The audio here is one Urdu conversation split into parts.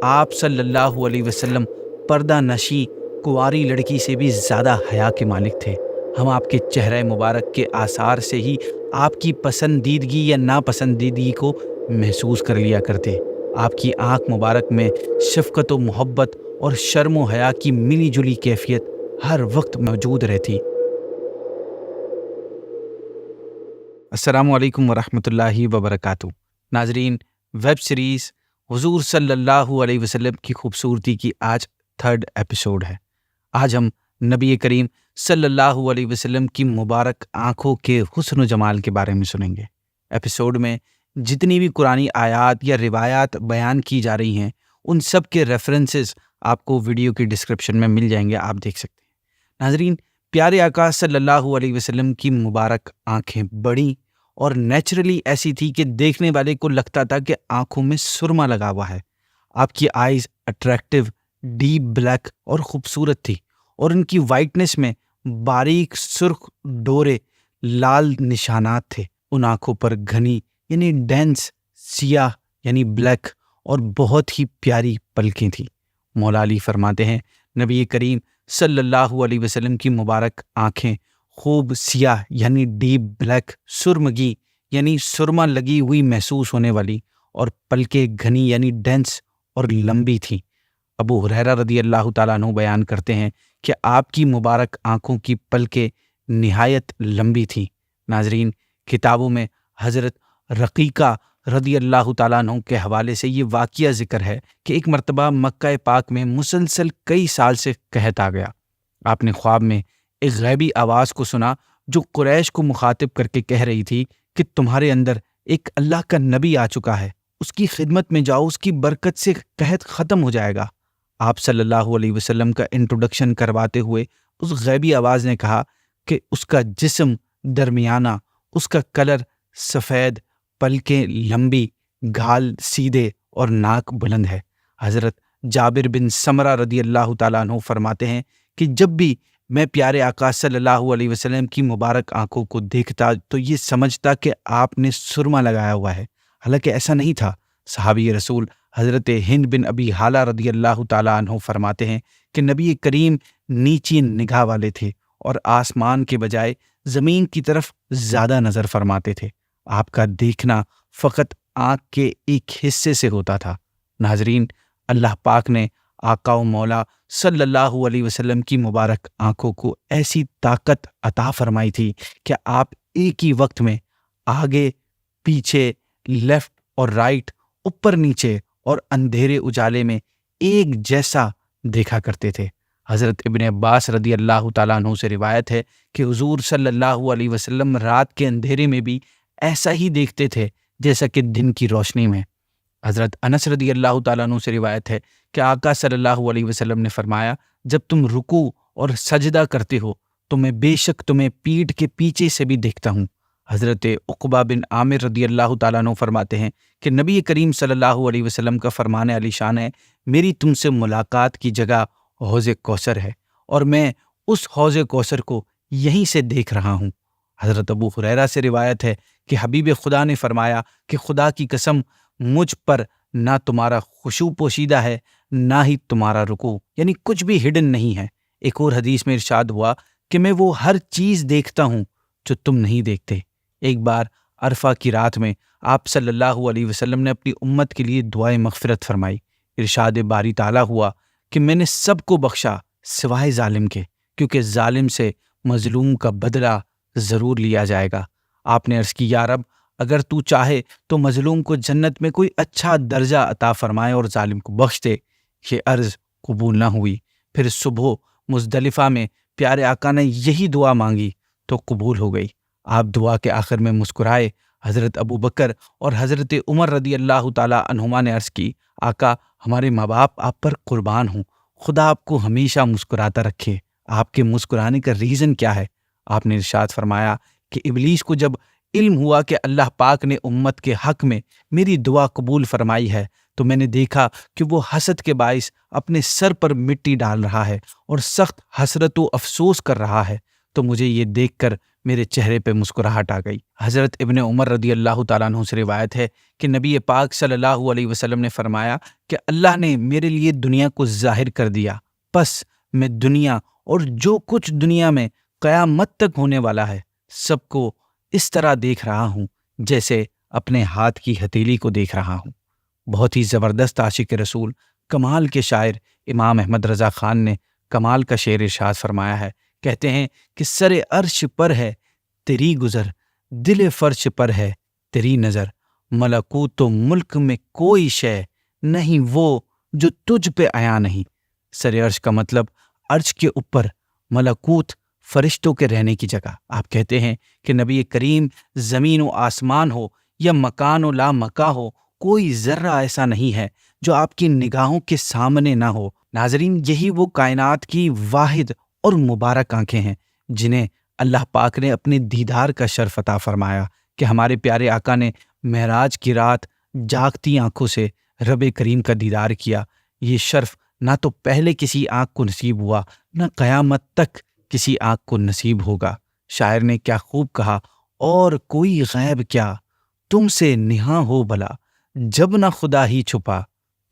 آپ صلی اللہ علیہ وسلم پردہ نشی کنواری لڑکی سے بھی زیادہ حیا کے مالک تھے۔ ہم آپ کے چہرہ مبارک کے آثار سے ہی آپ کی پسندیدگی یا ناپسندیدگی کو محسوس کر لیا کرتے۔ آپ کی آنکھ مبارک میں شفقت و محبت اور شرم و حیا کی ملی جلی کیفیت ہر وقت موجود رہتی۔ السلام علیکم ورحمۃ اللہ وبرکاتہ۔ ناظرین، ویب سیریز حضور صلی اللہ علیہ وسلم کی خوبصورتی کی آج 3rd ایپیسوڈ ہے۔ آج ہم نبی کریم صلی اللہ علیہ وسلم کی مبارک آنکھوں کے حسن و جمال کے بارے میں سنیں گے۔ ایپیسوڈ میں جتنی بھی قرآنی آیات یا روایات بیان کی جا رہی ہیں ان سب کے ریفرنسز آپ کو ویڈیو کی ڈسکرپشن میں مل جائیں گے، آپ دیکھ سکتے ہیں۔ ناظرین، پیارے آقا صلی اللہ علیہ وسلم کی مبارک آنکھیں بڑی اور نیچرلی ایسی تھی کہ دیکھنے والے کو لگتا تھا کہ آنکھوں میں سرما لگا ہوا ہے۔ آپ کی آئیز اٹریکٹیو، ڈیپ بلیک اور خوبصورت تھی، اور ان کی وائٹنس میں باریک سرخ ڈورے لال نشانات تھے۔ ان آنکھوں پر گھنی یعنی ڈینس سیاہ یعنی بلیک اور بہت ہی پیاری پلکیں تھیں۔ مولا علی فرماتے ہیں نبی کریم صلی اللہ علیہ وسلم کی مبارک آنکھیں خوب سیاہ یعنی ڈیپ بلیک، سرمگی یعنی سرما لگی ہوئی محسوس ہونے والی، اور پلکیں گھنی یعنی ڈینس اور لمبی تھیں۔ ابو ہریرہ رضی اللہ تعالیٰ عنہ بیان کرتے ہیں کہ آپ کی مبارک آنکھوں کی پلکیں نہایت لمبی تھیں۔ ناظرین، کتابوں میں حضرت رقیقہ رضی اللہ تعالیٰ عنہ کے حوالے سے یہ واقعہ ذکر ہے کہ ایک مرتبہ مکہ پاک میں مسلسل کئی سال سے قحط آ گیا۔ آپ نے خواب میں ایک غیبی آواز کو سنا جو قریش کو مخاطب کر کے کہہ رہی تھی کہ تمہارے اندر ایک اللہ کا نبی آ چکا ہے، اس کی خدمت میں جاؤ، اس کی برکت سے قحط ختم ہو جائے گا۔ آپ صلی اللہ علیہ وسلم کا انٹروڈکشن کرواتے ہوئے اس غیبی آواز نے کہا کہ اس کا جسم درمیانہ، اس کا کلر سفید، پلکیں لمبی، گھال سیدھے اور ناک بلند ہے۔ حضرت جابر بن سمرہ رضی اللہ تعالیٰ عنہ فرماتے ہیں کہ جب بھی میں پیارے آقا صلی اللہ علیہ وسلم کی مبارک آنکھوں کو دیکھتا تو یہ سمجھتا کہ آپ نے سرما لگایا ہوا ہے، حالانکہ ایسا نہیں تھا۔ صحابی رسول حضرت ہند بن ابی حالہ رضی اللہ تعالیٰ عنہ فرماتے ہیں کہ نبی کریم نیچی نگاہ والے تھے اور آسمان کے بجائے زمین کی طرف زیادہ نظر فرماتے تھے۔ آپ کا دیکھنا فقط آنکھ کے ایک حصے سے ہوتا تھا۔ ناظرین، اللہ پاک نے آقا و مولا صلی اللہ علیہ وسلم کی مبارک آنکھوں کو ایسی طاقت عطا فرمائی تھی کہ آپ ایک ہی وقت میں آگے، پیچھے، لیفٹ اور رائٹ، اوپر نیچے اور اندھیرے اجالے میں ایک جیسا دیکھا کرتے تھے۔ حضرت ابن عباس رضی اللہ تعالیٰ عنہ سے روایت ہے کہ حضور صلی اللہ علیہ وسلم رات کے اندھیرے میں بھی ایسا ہی دیکھتے تھے جیسا کہ دن کی روشنی میں۔ حضرت انس رضی اللہ تعالیٰ عنہ سے روایت ہے کہ آقا صلی اللہ علیہ وسلم نے فرمایا، جب تم رکوع اور سجدہ کرتے ہو تو میں بے شک تمہیں پیٹھ کے پیچھے سے بھی دیکھتا ہوں۔ حضرت عقبہ بن عامر رضی اللہ تعالیٰ عنہ فرماتے ہیں کہ نبی کریم صلی اللہ علیہ وسلم کا فرمان علی شان ہے، میری تم سے ملاقات کی جگہ حوض کوثر ہے، اور میں اس حوض کوثر کو یہیں سے دیکھ رہا ہوں۔ حضرت ابو ہریرہ سے روایت ہے کہ حبیب خدا نے فرمایا کہ خدا کی قسم، مجھ پر نہ تمہارا خشوع پوشیدہ ہے نہ ہی تمہارا رکوع، یعنی کچھ بھی ہڈن نہیں ہے۔ ایک اور حدیث میں ارشاد ہوا کہ میں وہ ہر چیز دیکھتا ہوں جو تم نہیں دیکھتے۔ ایک بار عرفہ کی رات میں آپ صلی اللہ علیہ وسلم نے اپنی امت کے لیے دعائے مغفرت فرمائی۔ ارشاد باری تعالیٰ ہوا کہ میں نے سب کو بخشا سوائے ظالم کے، کیونکہ ظالم سے مظلوم کا بدلہ ضرور لیا جائے گا۔ آپ نے عرض کی، یا رب، اگر تو چاہے تو مظلوم کو جنت میں کوئی اچھا درجہ عطا فرمائے اور ظالم کو بخش دے۔ یہ عرض قبول نہ ہوئی۔ پھر صبح مزدلفہ میں پیارے آقا نے یہی دعا مانگی تو قبول ہو گئی۔ آپ دعا کے آخر میں مسکرائے۔ حضرت ابو بکر اور حضرت عمر رضی اللہ تعالیٰ عنہما نے عرض کی، آقا، ہمارے ماں باپ آپ پر قربان ہوں، خدا آپ کو ہمیشہ مسکراتا رکھے۔ آپ کے مسکرانے کا ریزن کیا ہے؟ آپ نے ارشاد فرمایا کہ ابلیس کو جب علم ہوا کہ اللہ پاک نے امت کے حق میں میری دعا قبول فرمائی ہے تو میں نے دیکھا کہ وہ حسد کے باعث اپنے سر پر مٹی ڈال رہا ہے اور سخت حسرت و افسوس کر رہا ہے، تو مجھے یہ دیکھ کر میرے چہرے پہ مسکراہٹ آ گئی۔ حضرت ابن عمر رضی اللہ تعالیٰ عنہ سے روایت ہے کہ نبی پاک صلی اللہ علیہ وسلم نے فرمایا کہ اللہ نے میرے لیے دنیا کو ظاہر کر دیا، پس میں دنیا اور جو کچھ دنیا میں قیامت تک ہونے والا ہے سب کو اس طرح دیکھ رہا ہوں جیسے اپنے ہاتھ کی ہتھیلی کو دیکھ رہا ہوں۔ بہت ہی زبردست عاشق رسول، کمال کے شاعر امام احمد رضا خان نے کمال کا شعر ارشاد فرمایا ہے۔ کہتے ہیں کہ سر عرش پر ہے تیری گزر، دل فرش پر ہے تیری نظر، ملکوت و ملک میں کوئی شے نہیں وہ جو تجھ پہ عیاں نہیں۔ سر عرش کا مطلب عرش کے اوپر، ملکوت فرشتوں کے رہنے کی جگہ۔ آپ کہتے ہیں کہ نبی کریم زمین و آسمان ہو یا مکان و لا مکا ہو، کوئی ذرہ ایسا نہیں ہے جو آپ کی نگاہوں کے سامنے نہ ہو۔ ناظرین، یہی وہ کائنات کی واحد اور مبارک آنکھیں ہیں جنہیں اللہ پاک نے اپنے دیدار کا شرف عطا فرمایا کہ ہمارے پیارے آقا نے معراج کی رات جاگتی آنکھوں سے رب کریم کا دیدار کیا۔ یہ شرف نہ تو پہلے کسی آنکھ کو نصیب ہوا، نہ قیامت تک کسی آنکھ کو نصیب ہوگا۔ شاعر نے کیا خوب کہا، اور کوئی غیب کیا تم سے نہاں ہو بھلا، جب نہ خدا ہی چھپا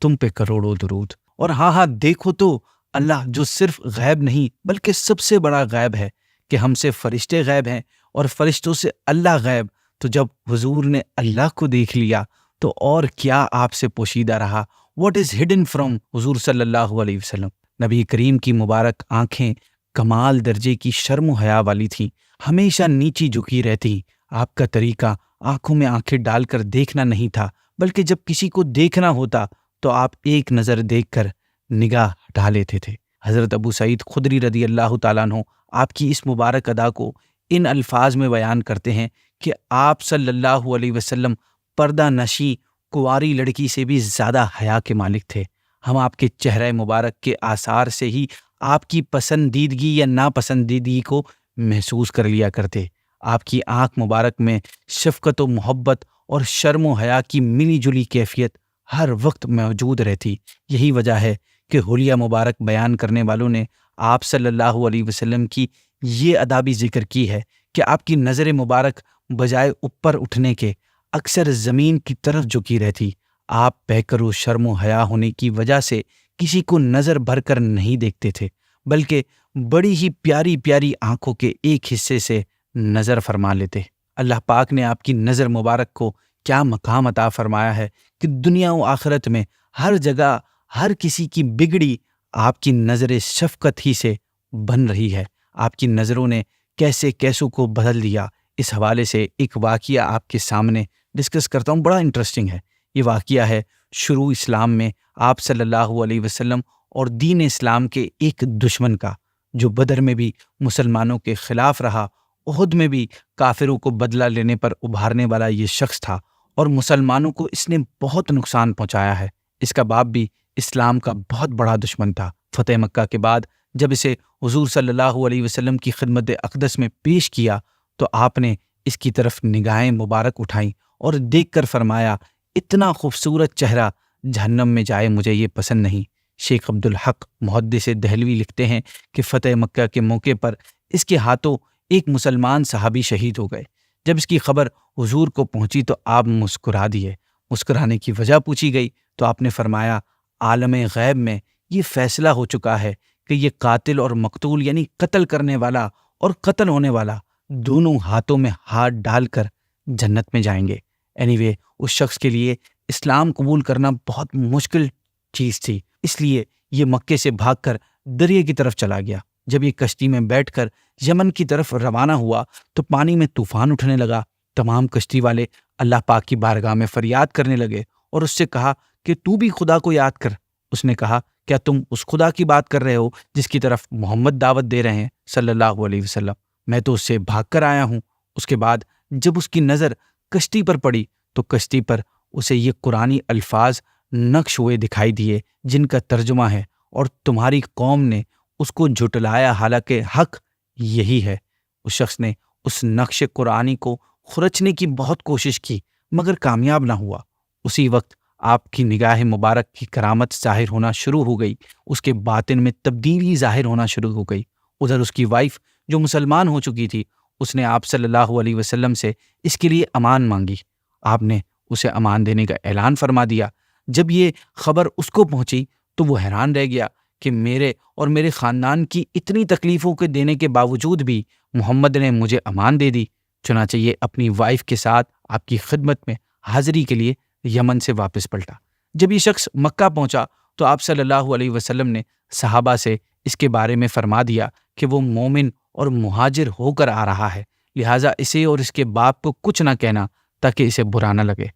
تم پہ کروڑوں درود۔ اور ہاں دیکھو تو اللہ جو صرف غیب نہیں بلکہ سب سے بڑا غیب ہے کہ ہم سے فرشتے غیب ہیں اور فرشتوں سے اللہ غیب، تو جب حضور نے اللہ کو دیکھ لیا تو اور کیا آپ سے پوشیدہ رہا۔ واٹ از ہڈن فرام حضور صلی اللہ علیہ وسلم۔ نبی کریم کی مبارک آنکھیں کمال درجے کی شرم و حیا والی تھیں، ہمیشہ نیچی جھکی رہتی۔ آپ کا طریقہ آنکھوں میں آنکھیں ڈال کر دیکھنا نہیں تھا، بلکہ جب کسی کو دیکھنا ہوتا تو آپ ایک نظر دیکھ کر نگاہ ہٹا لیتے تھے۔ حضرت ابو سعید خدری رضی اللہ تعالیٰ عنہ آپ کی اس مبارک ادا کو ان الفاظ میں بیان کرتے ہیں کہ آپ صلی اللہ علیہ وسلم پردہ نشی کنواری لڑکی سے بھی زیادہ حیا کے مالک تھے۔ ہم آپ کے چہرہ مبارک کے آثار سے ہی آپ کی پسندیدگی یا ناپسندیدگی کو محسوس کر لیا کرتے۔ آپ کی آنکھ مبارک میں شفقت و محبت اور شرم و حیا کی ملی جلی کیفیت ہر وقت موجود رہتی۔ یہی وجہ ہے کہ حلیہ مبارک بیان کرنے والوں نے آپ صلی اللہ علیہ وسلم کی یہ ادا بھی ذکر کی ہے کہ آپ کی نظر مبارک بجائے اوپر اٹھنے کے اکثر زمین کی طرف جھکی رہتی۔ آپ پیکر و شرم و حیا ہونے کی وجہ سے کسی کو نظر بھر کر نہیں دیکھتے تھے، بلکہ بڑی ہی پیاری پیاری آنکھوں کے ایک حصے سے نظر فرما لیتے۔ اللہ پاک نے آپ کی نظر مبارک کو کیا مقام عطا فرمایا ہے کہ دنیا و آخرت میں ہر جگہ ہر کسی کی بگڑی آپ کی نظر شفقت ہی سے بن رہی ہے۔ آپ کی نظروں نے کیسے کیسوں کو بدل دیا۔ اس حوالے سے ایک واقعہ آپ کے سامنے ڈسکس کرتا ہوں، بڑا انٹرسٹنگ ہے۔ یہ واقعہ ہے شروع اسلام میں آپ صلی اللہ علیہ وسلم اور دین اسلام کے ایک دشمن کا، جو بدر میں بھی مسلمانوں کے خلاف رہا، احد میں بھی کافروں کو بدلہ لینے پر ابھارنے والا یہ شخص تھا، اور مسلمانوں کو اس نے بہت نقصان پہنچایا ہے۔ اس کا باپ بھی اسلام کا بہت بڑا دشمن تھا۔ فتح مکہ کے بعد جب اسے حضور صلی اللہ علیہ وسلم کی خدمت اقدس میں پیش کیا تو آپ نے اس کی طرف نگاہیں مبارک اٹھائیں اور دیکھ کر فرمایا، اتنا خوبصورت چہرہ جہنم میں جائے مجھے یہ پسند نہیں۔ شیخ عبدالحق محدث دہلوی لکھتے ہیں کہ فتح مکہ کے موقع پر اس کے ہاتھوں ایک مسلمان صحابی شہید ہو گئے۔ جب اس کی خبر حضور کو پہنچی تو آپ مسکرا دیے۔ مسکرانے کی وجہ پوچھی گئی تو آپ نے فرمایا، عالم غیب میں یہ فیصلہ ہو چکا ہے کہ یہ قاتل اور مقتول یعنی قتل کرنے والا اور قتل ہونے والا دونوں ہاتھوں میں ہاتھ ڈال کر جنت میں جائیں گے۔ اینی اس شخص کے لیے اسلام قبول کرنا بہت مشکل چیز تھی، اس لیے یہ مکے سے بھاگ کر دریا کی طرف چلا گیا۔ جب یہ کشتی میں بیٹھ کر یمن کی طرف روانہ ہوا تو پانی میں طوفان اٹھنے لگا۔ تمام کشتی والے اللہ پاک کی بارگاہ میں فریاد کرنے لگے اور اس سے کہا کہ تو بھی خدا کو یاد کر۔ اس نے کہا، کیا تم اس خدا کی بات کر رہے ہو جس کی طرف محمد دعوت دے رہے ہیں صلی اللہ علیہ وسلم؟ میں تو اس سے بھاگ کر آیا ہوں۔ اس کے بعد جب اس کی نظر کشتی پر پڑی تو کشتی پر اسے یہ قرآنی الفاظ نقش ہوئے دکھائی دیے جن کا ترجمہ ہے، اور تمہاری قوم نے اس کو جھٹلایا حالانکہ حق یہی ہے۔ اس شخص نے اس نقش قرآنی کو خرچنے کی بہت کوشش کی مگر کامیاب نہ ہوا۔ اسی وقت آپ کی نگاہ مبارک کی کرامت ظاہر ہونا شروع ہو گئی، اس کے باطن میں تبدیلی ظاہر ہونا شروع ہو گئی۔ ادھر اس کی وائف جو مسلمان ہو چکی تھی، اس نے آپ صلی اللہ علیہ وسلم سے اس کے لیے امان مانگی۔ آپ نے اسے امان دینے کا اعلان فرما دیا۔ جب یہ خبر اس کو پہنچی تو وہ حیران رہ گیا کہ میرے اور میرے خاندان کی اتنی تکلیفوں کے دینے کے باوجود بھی محمد نے مجھے امان دے دی۔ چنانچہ یہ اپنی وائف کے ساتھ آپ کی خدمت میں حاضری کے لیے یمن سے واپس پلٹا۔ جب یہ شخص مکہ پہنچا تو آپ صلی اللہ علیہ وسلم نے صحابہ سے اس کے بارے میں فرما دیا کہ وہ مومن اور مہاجر ہو کر آ رہا ہے، لہٰذا اسے اور اس کے باپ کو کچھ نہ کہنا تاکہ اسے برا نہ لگے۔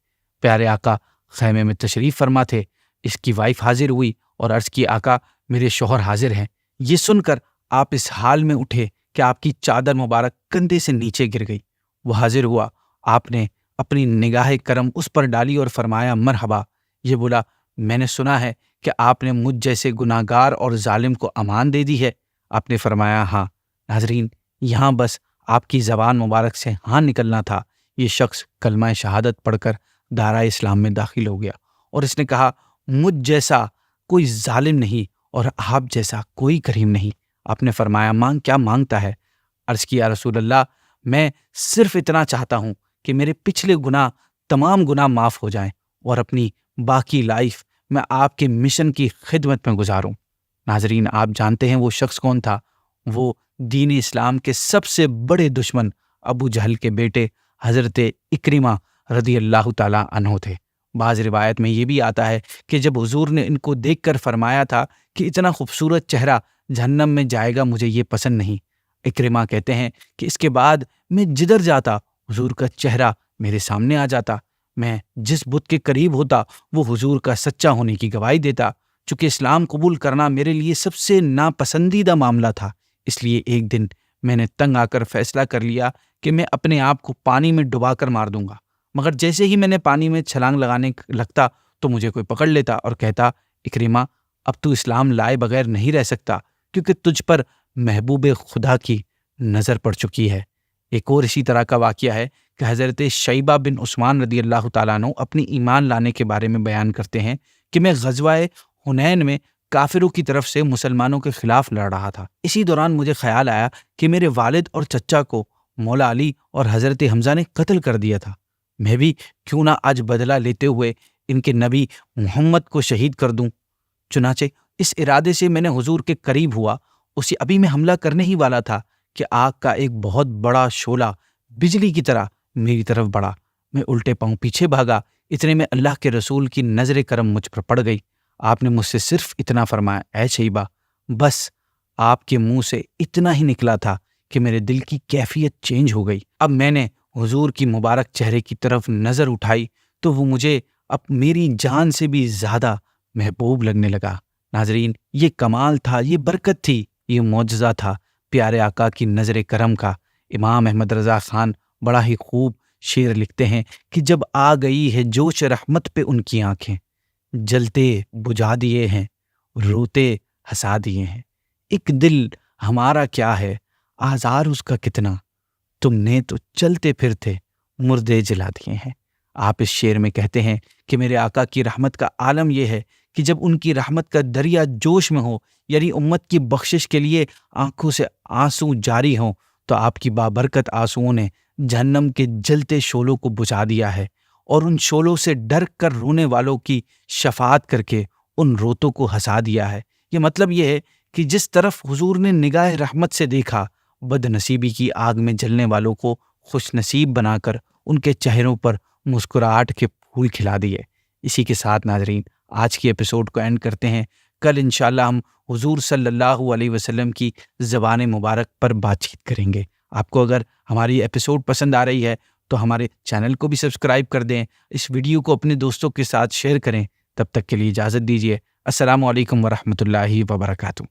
پیارے آقا خیمے میں تشریف فرما تھے۔ اس کی وائف حاضر ہوئی اور عرض کی، آقا میرے شوہر حاضر ہیں۔ یہ سن کر آپ اس حال میں اٹھے کہ آپ کی چادر مبارک کندھے سے نیچے گر گئی۔ وہ حاضر ہوا، آپ نے اپنی نگاہ کرم اس پر ڈالی اور فرمایا، مرحبا۔ یہ بولا، میں نے سنا ہے کہ آپ نے مجھ جیسے گناہگار اور ظالم کو امان دے دی ہے۔ آپ نے فرمایا، ہاں۔ ناظرین، یہاں بس آپ کی زبان مبارک سے ہاں نکلنا تھا، یہ شخص کلمہ شہادت پڑھ کر دائرہ اسلام میں داخل ہو گیا اور اس نے کہا، مجھ جیسا کوئی ظالم نہیں اور آپ جیسا کوئی کریم نہیں۔ آپ نے فرمایا، مانگ، کیا مانگتا ہے؟ عرض کیا، رسول اللہ، میں صرف اتنا چاہتا ہوں کہ میرے پچھلے تمام گناہ معاف ہو جائیں اور اپنی باقی لائف میں آپ کے مشن کی خدمت میں گزاروں۔ ناظرین، آپ جانتے ہیں وہ شخص کون تھا؟ وہ دین اسلام کے سب سے بڑے دشمن ابو جہل کے بیٹے حضرت اکرمہ رضی اللہ تعالیٰ عنہ تھے۔ بعض روایت میں یہ بھی آتا ہے کہ جب حضور نے ان کو دیکھ کر فرمایا تھا کہ اتنا خوبصورت چہرہ جہنم میں جائے گا، مجھے یہ پسند نہیں۔ اکرمہ کہتے ہیں کہ اس کے بعد میں جدھر جاتا حضور کا چہرہ میرے سامنے آ جاتا۔ میں جس بت کے قریب ہوتا وہ حضور کا سچا ہونے کی گواہی دیتا۔ چونکہ اسلام قبول کرنا میرے لیے سب سے ناپسندیدہ معاملہ تھا، اس لیے ایک دن میں نے تنگ آ کر فیصلہ کر لیا کہ میں اپنے آپ کو پانی میں ڈبا کر مار دوں گا، مگر جیسے ہی میں نے پانی میں چھلانگ لگانے لگتا تو مجھے کوئی پکڑ لیتا اور کہتا، اکرمہ، اب تو اسلام لائے بغیر نہیں رہ سکتا کیونکہ تجھ پر محبوب خدا کی نظر پڑ چکی ہے۔ ایک اور اسی طرح کا واقعہ ہے کہ حضرت شیبہ بن عثمان رضی اللہ تعالیٰ عنہ اپنی ایمان لانے کے بارے میں بیان کرتے ہیں کہ میں غزوہ حنین میں کافروں کی طرف سے مسلمانوں کے خلاف لڑ رہا تھا۔ اسی دوران مجھے خیال آیا کہ میرے والد اور چچا کو مولا علی اور حضرت حمزہ نے قتل کر دیا تھا، میں بھی کیوں نہ آج بدلہ لیتے ہوئے ان کے نبی محمد کو شہید کر دوں۔ چنانچہ اس ارادے سے میں نے حضور کے قریب ہوا۔ ابھی میں حملہ کرنے ہی والا تھا کہ آگ کا ایک بہت بڑا شعلہ بجلی کی طرح میری طرف بڑھا۔ میں الٹے پاؤں پیچھے بھاگا، اتنے میں اللہ کے رسول کی نظر کرم مجھ پر پڑ گئی۔ آپ نے مجھ سے صرف اتنا فرمایا، اے شیبہ، بس آپ کے منہ سے اتنا ہی نکلا تھا کہ میرے دل کی کیفیت چینج ہو گئی۔ اب میں نے حضور کی مبارک چہرے کی طرف نظر اٹھائی تو وہ مجھے اب میری جان سے بھی زیادہ محبوب لگنے لگا۔ ناظرین، یہ کمال تھا، یہ برکت تھی، یہ معجزہ تھا پیارے آقا کی نظر کرم کا۔ امام احمد رضا خان بڑا ہی خوب شعر لکھتے ہیں کہ جب آ گئی ہے جوش رحمت پہ ان کی آنکھیں، جلتے بجھا دیے ہیں، روتے ہنسا دیے ہیں۔ ایک دل ہمارا کیا ہے، آزار اس کا کتنا، تم نے تو چلتے پھرتے مردے جلا دیے ہیں۔ آپ اس شعر میں کہتے ہیں کہ میرے آقا کی رحمت کا عالم یہ ہے کہ جب ان کی رحمت کا دریا جوش میں ہو، یعنی امت کی بخشش کے لیے آنکھوں سے آنسو جاری ہوں، تو آپ کی بابرکت آنسوؤں نے جہنم کے جلتے شعلوں کو بجھا دیا ہے اور ان شعلوں سے ڈر کر رونے والوں کی شفاعت کر کے ان روتوں کو ہنسا دیا ہے۔ یہ مطلب یہ ہے کہ جس طرف حضور نے نگاہ رحمت سے دیکھا، بد نصیبی کی آگ میں جلنے والوں کو خوش نصیب بنا کر ان کے چہروں پر مسکراہٹ کے پھول کھلا دیے۔ اسی کے ساتھ ناظرین، آج کی ایپیسوڈ کو اینڈ کرتے ہیں۔ کل انشاءاللہ ہم حضور صلی اللہ علیہ وسلم کی زبان مبارک پر بات چیت کریں گے۔ آپ کو اگر ہماری ایپیسوڈ پسند آ رہی ہے تو ہمارے چینل کو بھی سبسکرائب کر دیں، اس ویڈیو کو اپنے دوستوں کے ساتھ شیئر کریں۔ تب تک کے لیے اجازت دیجیے۔ السلام علیکم ورحمۃ اللہ وبرکاتہ۔